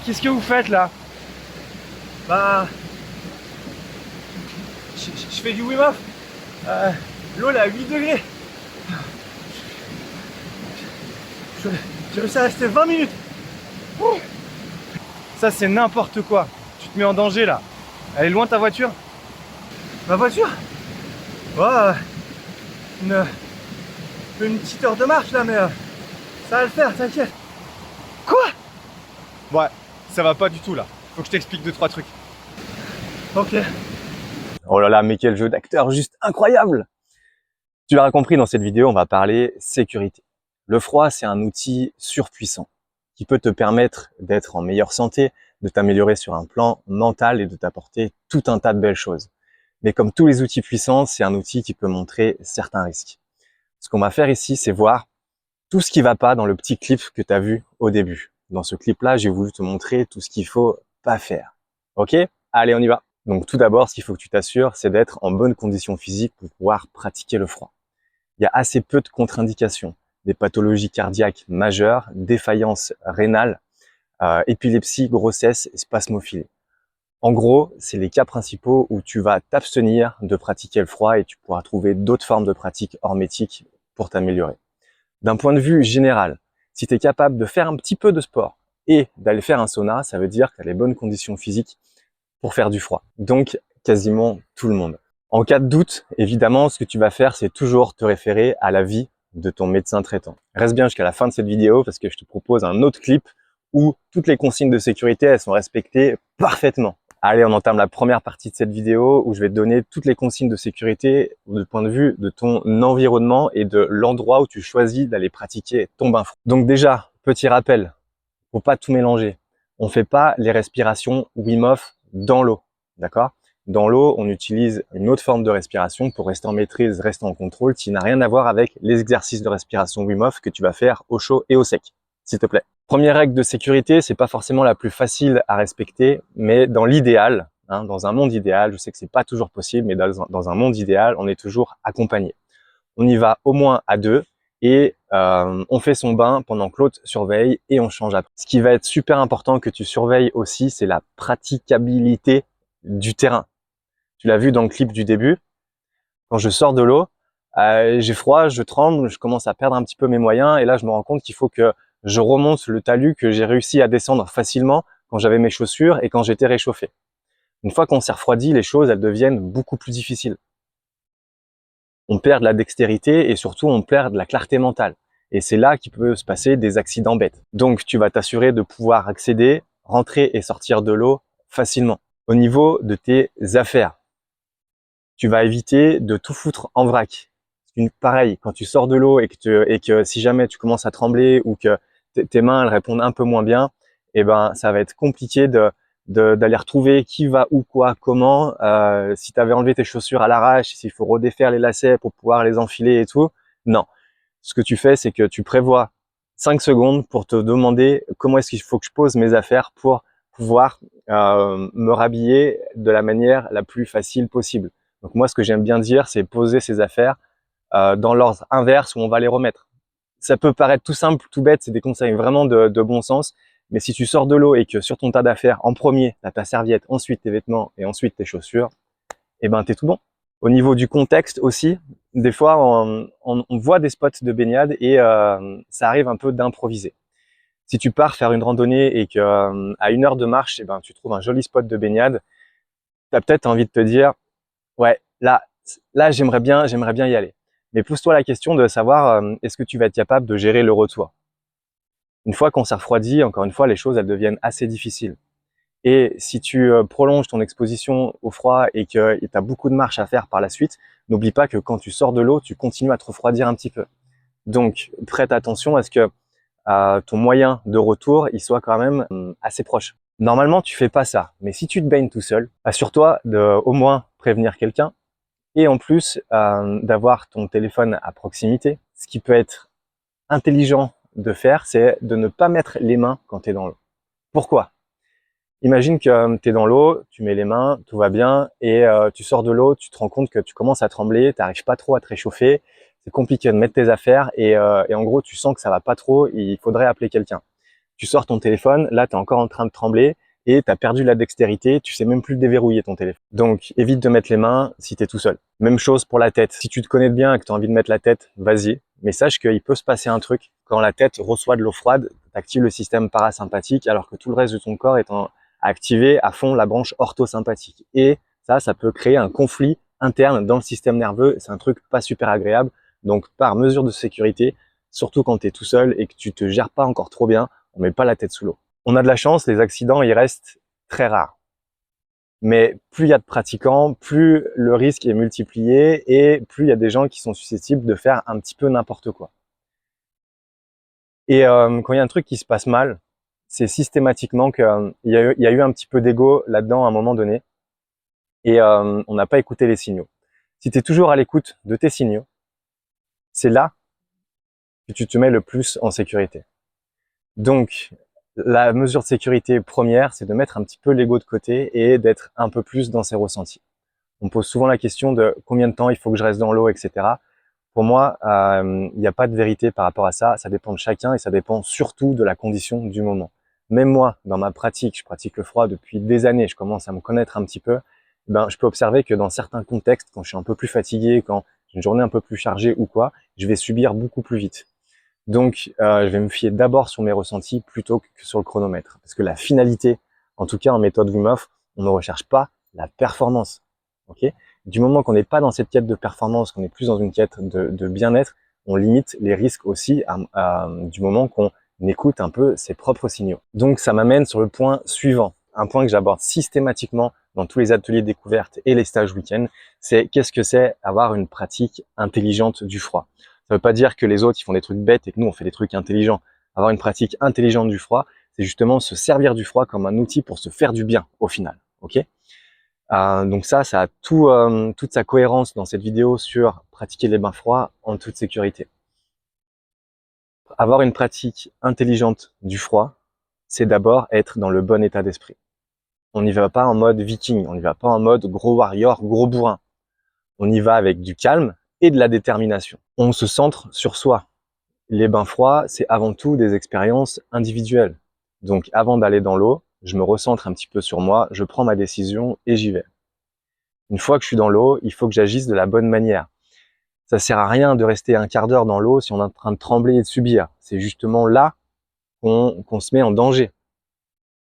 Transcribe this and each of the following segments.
qu'est-ce que vous faites là? Bah, je fais du Wim Hof. L'eau elle est à 8 degrés. J'ai réussi à rester 20 minutes. Ça c'est n'importe quoi. Tu te mets en danger là. Elle est loin ta voiture? Ma voiture? Ouais, une petite heure de marche là, mais ça va le faire, t'inquiète. Quoi? Ouais, ça va pas du tout là. Faut que je t'explique 2-3 trucs. Ok. Oh là là, mais quel jeu d'acteur juste incroyable! Tu l'auras compris, dans cette vidéo, on va parler sécurité. Le froid, c'est un outil surpuissant qui peut te permettre d'être en meilleure santé, de t'améliorer sur un plan mental et de t'apporter tout un tas de belles choses. Mais comme tous les outils puissants, c'est un outil qui peut montrer certains risques. Ce qu'on va faire ici, c'est voir tout ce qui va pas dans le petit clip que tu as vu au début. Dans ce clip-là, j'ai voulu te montrer tout ce qu'il faut pas faire. Ok? Allez, on y va. Donc tout d'abord, ce qu'il faut que tu t'assures, c'est d'être en bonne condition physique pour pouvoir pratiquer le froid. Il y a assez peu de contre-indications, des pathologies cardiaques majeures, défaillance rénale, épilepsie, grossesse et spasmophilie. En gros, c'est les cas principaux où tu vas t'abstenir de pratiquer le froid et tu pourras trouver d'autres formes de pratiques hormétiques pour t'améliorer. D'un point de vue général, si tu es capable de faire un petit peu de sport et d'aller faire un sauna, ça veut dire que tu as les bonnes conditions physiques pour faire du froid. Donc, quasiment tout le monde. En cas de doute, évidemment, ce que tu vas faire, c'est toujours te référer à l'avis de ton médecin traitant. Reste bien jusqu'à la fin de cette vidéo parce que je te propose un autre clip où toutes les consignes de sécurité, elles sont respectées parfaitement. Allez, on entame la première partie de cette vidéo où je vais te donner toutes les consignes de sécurité du point de vue de ton environnement et de l'endroit où tu choisis d'aller pratiquer ton bain froid. Donc déjà, petit rappel, faut pas tout mélanger. On fait pas les respirations Wim Hof dans l'eau, d'accord? Dans l'eau, on utilise une autre forme de respiration pour rester en maîtrise, rester en contrôle, qui n'a rien à voir avec les exercices de respiration Wim Hof que tu vas faire au chaud et au sec, s'il te plaît. Première règle de sécurité, c'est pas forcément la plus facile à respecter, mais dans l'idéal, dans un monde idéal, je sais que c'est pas toujours possible, mais dans un monde idéal, on est toujours accompagné. On y va au moins à deux et on fait son bain pendant que l'autre surveille et on change après. Ce qui va être super important que tu surveilles aussi, c'est la praticabilité du terrain. Tu l'as vu dans le clip du début, quand je sors de l'eau, j'ai froid, je tremble, je commence à perdre un petit peu mes moyens et là je me rends compte qu'il faut que je remonte le talus que j'ai réussi à descendre facilement quand j'avais mes chaussures et quand j'étais réchauffé. Une fois qu'on s'est refroidi, les choses elles deviennent beaucoup plus difficiles. On perd de la dextérité et surtout on perd de la clarté mentale. Et c'est là qu'il peut se passer des accidents bêtes. Donc tu vas t'assurer de pouvoir accéder, rentrer et sortir de l'eau facilement. Au niveau de tes affaires, tu vas éviter de tout foutre en vrac. Pareil, quand tu sors de l'eau et que si jamais tu commences à trembler ou que tes mains elles répondent un peu moins bien, eh ben ça va être compliqué d'aller retrouver qui va où, quoi, comment. Si tu avais enlevé tes chaussures à l'arrache, s'il faut redéfaire les lacets pour pouvoir les enfiler et tout. Non. Ce que tu fais, c'est que tu prévois 5 secondes pour te demander comment est-ce qu'il faut que je pose mes affaires pour pouvoir me rhabiller de la manière la plus facile possible. Donc moi, ce que j'aime bien dire, c'est poser ses affaires dans l'ordre inverse où on va les remettre. Ça peut paraître tout simple, tout bête, c'est des conseils vraiment de bon sens. Mais si tu sors de l'eau et que sur ton tas d'affaires, en premier, tu as ta serviette, ensuite tes vêtements et ensuite tes chaussures, eh ben, t'es tout bon. Au niveau du contexte aussi, des fois, on voit des spots de baignade et ça arrive un peu d'improviser. Si tu pars faire une randonnée et que à 1 heure de marche, eh ben, tu trouves un joli spot de baignade, tu as peut-être envie de te dire, ouais, là j'aimerais bien y aller. Mais pose-toi la question de savoir est-ce que tu vas être capable de gérer le retour. Une fois qu'on s'est refroidi, encore une fois, les choses elles deviennent assez difficiles. Et si tu prolonges ton exposition au froid et que tu as beaucoup de marches à faire par la suite, n'oublie pas que quand tu sors de l'eau, tu continues à te refroidir un petit peu. Donc, prête attention à ce que ton moyen de retour il soit quand même assez proche. Normalement, tu fais pas ça. Mais si tu te baignes tout seul, assure-toi de au moins prévenir quelqu'un et en plus d'avoir ton téléphone à proximité. Ce qui peut être intelligent de faire, c'est de ne pas mettre les mains quand tu es dans l'eau. Pourquoi? Imagine que tu es dans l'eau, tu mets les mains, tout va bien, et tu sors de l'eau, tu te rends compte que tu commences à trembler, tu n'arrives pas trop à te réchauffer, c'est compliqué de mettre tes affaires, et en gros, tu sens que ça va pas trop, il faudrait appeler quelqu'un. Tu sors ton téléphone, là tu es encore en train de trembler et tu as perdu la dextérité, tu sais même plus déverrouiller ton téléphone. Donc évite de mettre les mains si tu es tout seul. Même chose pour la tête. Si tu te connais bien et que tu as envie de mettre la tête, vas-y. Mais sache qu'il peut se passer un truc. Quand la tête reçoit de l'eau froide, tu actives le système parasympathique alors que tout le reste de ton corps est activé à fond la branche orthosympathique. Et ça peut créer un conflit interne dans le système nerveux. C'est un truc pas super agréable. Donc par mesure de sécurité, surtout quand tu es tout seul et que tu te gères pas encore trop bien, on met pas la tête sous l'eau. On a de la chance, les accidents, ils restent très rares. Mais plus il y a de pratiquants, plus le risque est multiplié et plus il y a des gens qui sont susceptibles de faire un petit peu n'importe quoi. Et quand il y a un truc qui se passe mal, c'est systématiquement qu'il y a eu un petit peu d'ego là-dedans à un moment donné et on n'a pas écouté les signaux. Si tu es toujours à l'écoute de tes signaux, c'est là que tu te mets le plus en sécurité. Donc, la mesure de sécurité première, c'est de mettre un petit peu l'ego de côté et d'être un peu plus dans ses ressentis. On pose souvent la question de combien de temps il faut que je reste dans l'eau, etc. Pour moi, il n'y a pas de vérité par rapport à ça. Ça dépend de chacun et ça dépend surtout de la condition du moment. Même moi, dans ma pratique, je pratique le froid depuis des années, je commence à me connaître un petit peu, je peux observer que dans certains contextes, quand je suis un peu plus fatigué, quand j'ai une journée un peu plus chargée ou quoi, je vais subir beaucoup plus vite. Donc, je vais me fier d'abord sur mes ressentis plutôt que sur le chronomètre. Parce que la finalité, en tout cas en méthode Wim Hof, on ne recherche pas la performance. Okay, du moment qu'on n'est pas dans cette quête de performance, qu'on est plus dans une quête de bien-être, on limite les risques aussi du moment qu'on écoute un peu ses propres signaux. Donc, ça m'amène sur le point suivant. Un point que j'aborde systématiquement dans tous les ateliers découvertes et les stages week-end, c'est qu'est-ce que c'est avoir une pratique intelligente du froid. Ça veut pas dire que les autres ils font des trucs bêtes et que nous on fait des trucs intelligents. Avoir une pratique intelligente du froid, c'est justement se servir du froid comme un outil pour se faire du bien au final. Ok, donc ça a toute sa cohérence dans cette vidéo sur pratiquer les bains froids en toute sécurité. Avoir une pratique intelligente du froid, c'est d'abord être dans le bon état d'esprit. On n'y va pas en mode viking, on n'y va pas en mode gros warrior, gros bourrin. On y va avec du calme et de la détermination. On se centre sur soi. Les bains froids, c'est avant tout des expériences individuelles. Donc avant d'aller dans l'eau, je me recentre un petit peu sur moi, je prends ma décision et j'y vais. Une fois que je suis dans l'eau, il faut que j'agisse de la bonne manière. Ça sert à rien de rester un quart d'heure dans l'eau si on est en train de trembler et de subir. C'est justement là qu'on se met en danger.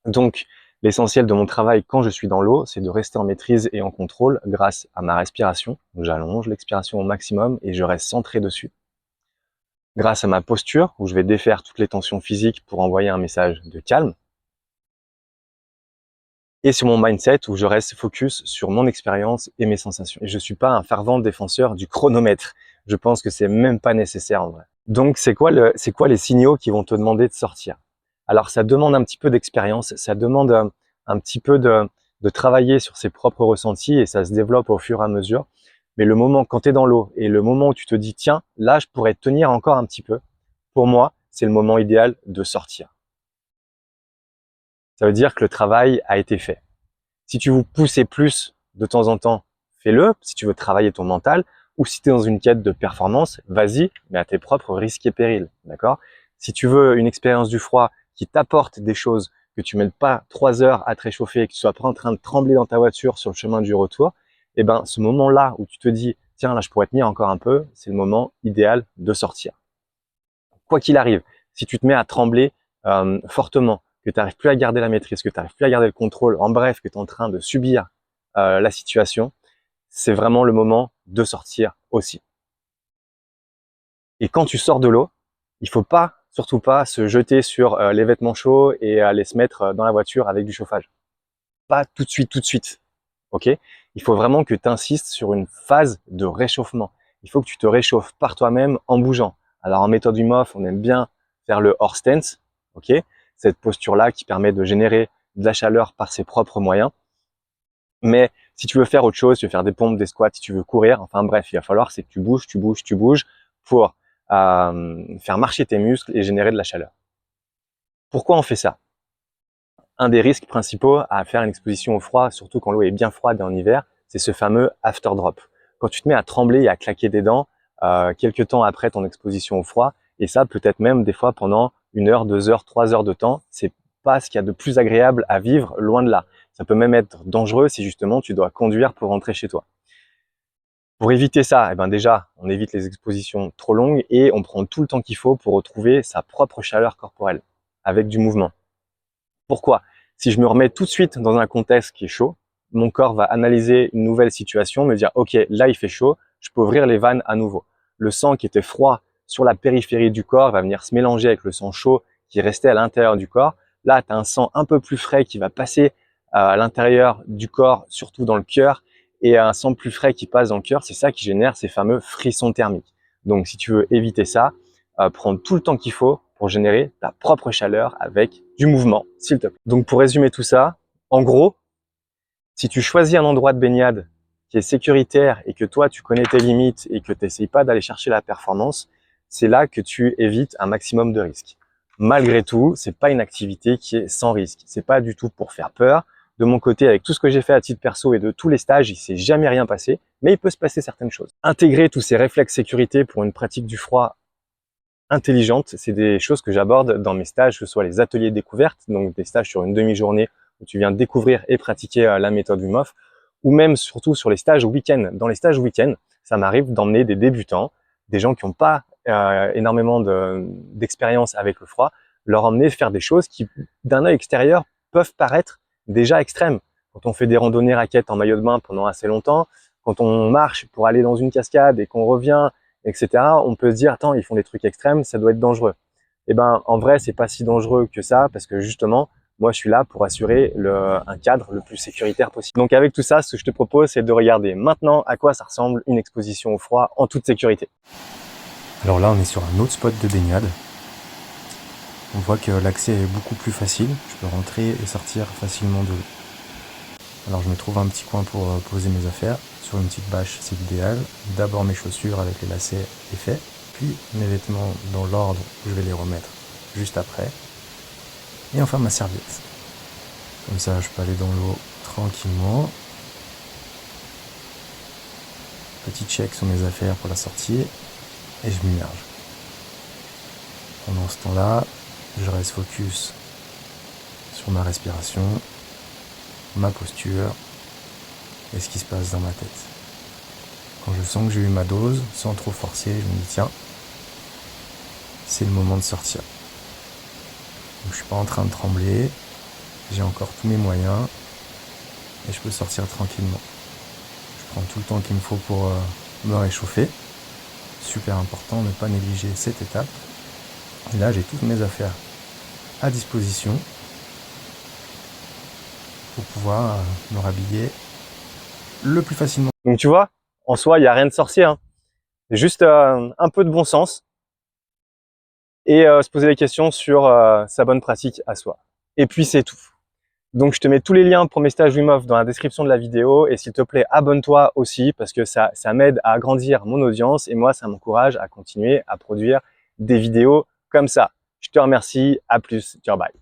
Donc l'essentiel de mon travail quand je suis dans l'eau, c'est de rester en maîtrise et en contrôle grâce à ma respiration. J'allonge l'expiration au maximum et je reste centré dessus. Grâce à ma posture, où je vais défaire toutes les tensions physiques pour envoyer un message de calme. Et sur mon mindset, où je reste focus sur mon expérience et mes sensations. Et je suis pas un fervent défenseur du chronomètre. Je pense que c'est même pas nécessaire en vrai. Donc c'est quoi les signaux qui vont te demander de sortir? Alors ça demande un petit peu d'expérience, ça demande un petit peu de travailler sur ses propres ressentis et ça se développe au fur et à mesure. Mais le moment quand tu es dans l'eau et le moment où tu te dis tiens, là je pourrais tenir encore un petit peu, pour moi, c'est le moment idéal de sortir. Ça veut dire que le travail a été fait. Si tu veux pousser plus de temps en temps, fais-le, si tu veux travailler ton mental, ou si tu es dans une quête de performance, vas-y, mais à tes propres risques et périls, d'accord? Si tu veux une expérience du froid qui t'apporte des choses, que tu ne mettes pas 3 heures à te réchauffer, que tu sois pas en train de trembler dans ta voiture sur le chemin du retour, eh ben, ce moment-là où tu te dis, tiens, là, je pourrais tenir encore un peu, c'est le moment idéal de sortir. Quoi qu'il arrive, si tu te mets à trembler fortement, que tu n'arrives plus à garder la maîtrise, que tu n'arrives plus à garder le contrôle, en bref, que tu es en train de subir la situation, c'est vraiment le moment de sortir aussi. Et quand tu sors de l'eau, il faut pas, surtout pas, se jeter sur les vêtements chauds et aller se mettre dans la voiture avec du chauffage. Pas tout de suite, ok? Il faut vraiment que tu insistes sur une phase de réchauffement. Il faut que tu te réchauffes par toi-même en bougeant. Alors en méthode Wim Hof, on aime bien faire le horse stance, ok? Cette posture-là qui permet de générer de la chaleur par ses propres moyens. Mais si tu veux faire autre chose, tu veux faire des pompes, des squats, si tu veux courir, enfin bref, il va falloir c'est que tu bouges pour faire marcher tes muscles et générer de la chaleur. Pourquoi on fait ça? Un des risques principaux à faire une exposition au froid, surtout quand l'eau est bien froide et en hiver, c'est ce fameux after drop. Quand tu te mets à trembler et à claquer des dents quelques temps après ton exposition au froid, et ça peut-être même des fois pendant 1 heure, 2 heures, 3 heures de temps. C'est pas ce qu'il y a de plus agréable à vivre, loin de là. Ça peut même être dangereux si justement tu dois conduire pour rentrer chez toi. Pour éviter ça, eh ben déjà, on évite les expositions trop longues et on prend tout le temps qu'il faut pour retrouver sa propre chaleur corporelle avec du mouvement. Pourquoi? Si je me remets tout de suite dans un contexte qui est chaud, mon corps va analyser une nouvelle situation, me dire « Ok, là il fait chaud, je peux ouvrir les vannes à nouveau ». Le sang qui était froid sur la périphérie du corps va venir se mélanger avec le sang chaud qui restait à l'intérieur du corps. Là, tu as un sang un peu plus frais qui va passer à l'intérieur du corps, surtout dans le cœur, et un sang plus frais qui passe dans le cœur, c'est ça qui génère ces fameux frissons thermiques. Donc si tu veux éviter ça, prends tout le temps qu'il faut pour générer ta propre chaleur avec du mouvement, s'il te plaît. Donc pour résumer tout ça, en gros, si tu choisis un endroit de baignade qui est sécuritaire et que toi tu connais tes limites et que tu n'essayes pas d'aller chercher la performance, c'est là que tu évites un maximum de risques. Malgré tout, c'est pas une activité qui est sans risque. C'est pas du tout pour faire peur. De mon côté, avec tout ce que j'ai fait à titre perso et de tous les stages, il s'est jamais rien passé, mais il peut se passer certaines choses. Intégrer tous ces réflexes sécurité pour une pratique du froid intelligente, c'est des choses que j'aborde dans mes stages, que ce soit les ateliers découvertes, donc des stages sur une demi-journée où tu viens découvrir et pratiquer la méthode Wim Hof, ou même surtout sur les stages week-end. Dans les stages week-end, ça m'arrive d'emmener des débutants, des gens qui n'ont pas énormément d'expérience avec le froid, leur emmener faire des choses qui, d'un œil extérieur, peuvent paraître déjà extrêmes. Quand on fait des randonnées raquettes en maillot de bain pendant assez longtemps, quand on marche pour aller dans une cascade et qu'on revient, etc., on peut se dire, attends, ils font des trucs extrêmes, ça doit être dangereux. Eh ben, en vrai, c'est pas si dangereux que ça, parce que justement, moi, je suis là pour assurer un cadre le plus sécuritaire possible. Donc, avec tout ça, ce que je te propose, c'est de regarder maintenant à quoi ça ressemble une exposition au froid en toute sécurité. Alors là, on est sur un autre spot de baignade. On voit que l'accès est beaucoup plus facile. Je peux rentrer et sortir facilement de l'eau. Alors je me trouve un petit coin pour poser mes affaires. Sur une petite bâche, c'est l'idéal. D'abord mes chaussures avec les lacets est fait. Puis mes vêtements dans l'ordre, je vais les remettre juste après. Et enfin ma serviette. Comme ça, je peux aller dans l'eau tranquillement. Petit check sur mes affaires pour la sortie. Et je m'immerge. Pendant ce temps-là, je reste focus sur ma respiration, ma posture et ce qui se passe dans ma tête. Quand je sens que j'ai eu ma dose, sans trop forcer, je me dis tiens, c'est le moment de sortir. Donc, je suis pas en train de trembler, j'ai encore tous mes moyens et je peux sortir tranquillement. Je prends tout le temps qu'il me faut pour me réchauffer. Super important, ne pas négliger cette étape. Et là, j'ai toutes mes affaires à disposition pour pouvoir me rhabiller le plus facilement. Donc tu vois, en soi, il n'y a rien de sorcier, hein. Juste un peu de bon sens et se poser des questions sur sa bonne pratique à soi. Et puis c'est tout. Donc je te mets tous les liens pour mes stages Wim Hof dans la description de la vidéo et s'il te plaît, abonne-toi aussi parce que ça m'aide à agrandir mon audience et moi, ça m'encourage à continuer à produire des vidéos comme ça. Je te remercie, à plus, ciao, bye.